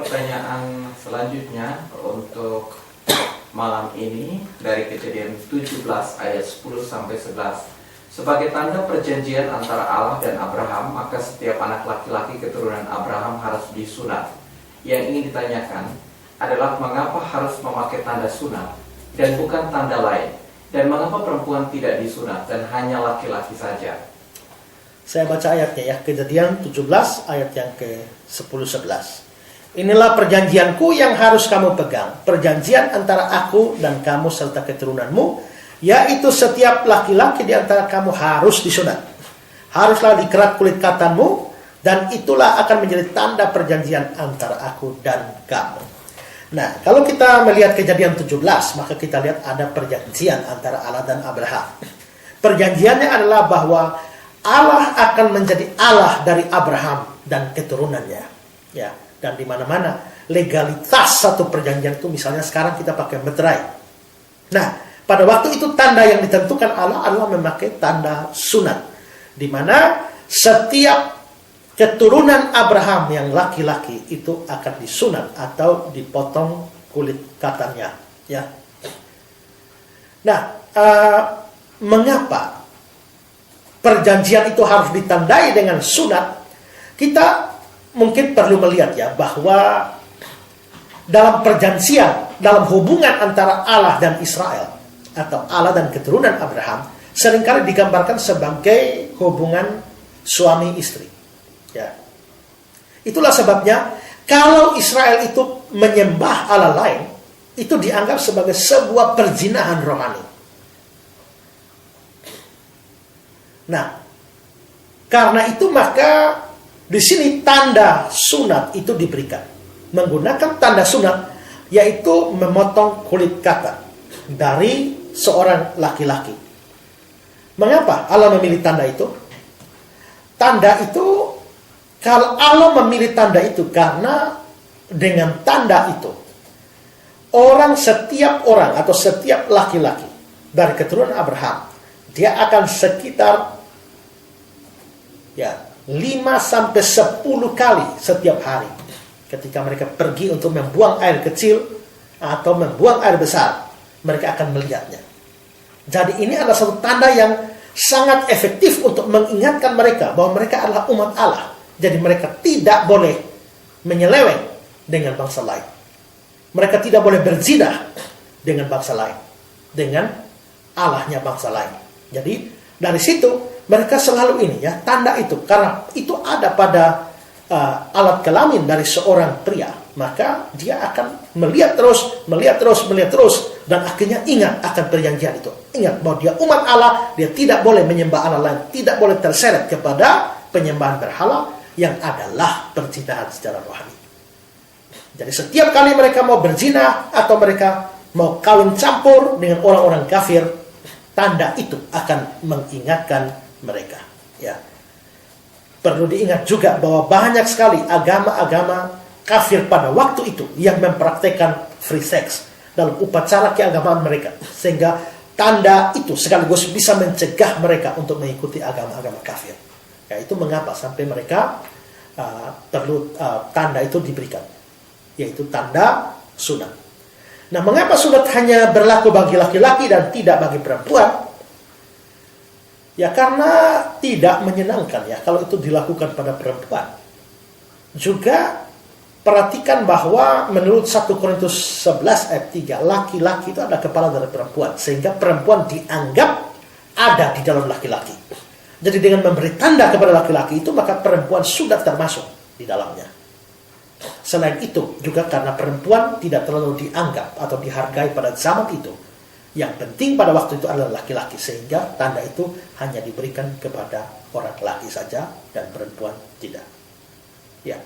pertanyaan selanjutnya untuk malam ini dari Kejadian 17 ayat 10 sampai 11. Sebagai tanda perjanjian antara Allah dan Abraham, maka setiap anak laki-laki keturunan Abraham harus disunat. Yang ingin ditanyakan adalah mengapa harus memakai tanda sunat dan bukan tanda lain, dan mengapa perempuan tidak disunat dan hanya laki-laki saja. Saya baca ayatnya ya, Kejadian 17 ayat yang ke-10-11. Inilah perjanjianku yang harus kamu pegang, perjanjian antara aku dan kamu serta keturunanmu, yaitu setiap laki-laki di antara kamu harus disunat. Haruslah dikerat kulit katanmu, dan itulah akan menjadi tanda perjanjian antara aku dan kamu. Nah, kalau kita melihat Kejadian 17, maka kita lihat ada perjanjian antara Allah dan Abraham. Perjanjiannya adalah bahwa Allah akan menjadi Allah dari Abraham dan keturunannya. Ya. Dan di mana-mana legalitas satu perjanjian itu, misalnya sekarang kita pakai meterai. Nah, pada waktu itu tanda yang ditentukan Allah adalah memakai tanda sunat, di mana setiap keturunan Abraham yang laki-laki itu akan disunat atau dipotong kulit katannya. Ya. Nah, mengapa perjanjian itu harus ditandai dengan sunat? Kita mungkin perlu melihat ya, bahwa dalam perjanjian, dalam hubungan antara Allah dan Israel, atau Allah dan keturunan Abraham, seringkali digambarkan sebagai hubungan suami istri. Ya. Itulah sebabnya kalau Israel itu menyembah Allah lain, itu dianggap sebagai sebuah perzinahan rohani. Nah, karena itu maka di sini tanda sunat itu diberikan. Menggunakan tanda sunat, yaitu memotong kulit katan dari seorang laki-laki. Mengapa Allah memilih tanda itu? Tanda itu, kalau Allah memilih tanda itu, karena dengan tanda itu, setiap orang atau setiap laki-laki dari keturunan Abraham, dia akan sekitar 5-10 kali setiap hari ketika mereka pergi untuk membuang air kecil atau membuang air besar, mereka akan melihatnya. Jadi ini adalah satu tanda yang sangat efektif untuk mengingatkan mereka bahwa mereka adalah umat Allah. Jadi mereka tidak boleh menyeleweng dengan bangsa lain. Mereka tidak boleh berzina dengan bangsa lain, dengan Allahnya bangsa lain. Jadi dari situ mereka selalu ini ya, tanda itu, karena itu ada pada alat kelamin dari seorang pria, maka dia akan melihat terus, dan akhirnya ingat akan perjanjian itu. Ingat bahwa dia umat Allah, dia tidak boleh menyembah Allah lain, tidak boleh terseret kepada penyembahan berhala yang adalah perzinahan secara rohani. Jadi setiap kali mereka mau berzina atau mereka mau kawin campur dengan orang-orang kafir, tanda itu akan mengingatkan mereka. Ya. Perlu diingat juga bahwa banyak sekali agama-agama kafir pada waktu itu yang mempraktekkan free sex dalam upacara keagamaan mereka, sehingga tanda itu sekaligus bisa mencegah mereka untuk mengikuti agama-agama kafir. Ya, itu mengapa sampai mereka perlu tanda itu diberikan, yaitu tanda sunat. Nah, mengapa sunat hanya berlaku bagi laki-laki dan tidak bagi perempuan? Ya karena tidak menyenangkan ya kalau itu dilakukan pada perempuan. Juga perhatikan bahwa menurut 1 Korintus 11 ayat 3, laki-laki itu adalah kepala dari perempuan, sehingga perempuan dianggap ada di dalam laki-laki. Jadi dengan memberi tanda kepada laki-laki itu, maka perempuan sudah termasuk di dalamnya. Selain itu juga karena perempuan tidak terlalu dianggap atau dihargai pada zaman itu. Yang penting pada waktu itu adalah laki-laki, sehingga tanda itu hanya diberikan kepada orang laki saja dan perempuan tidak. Ya.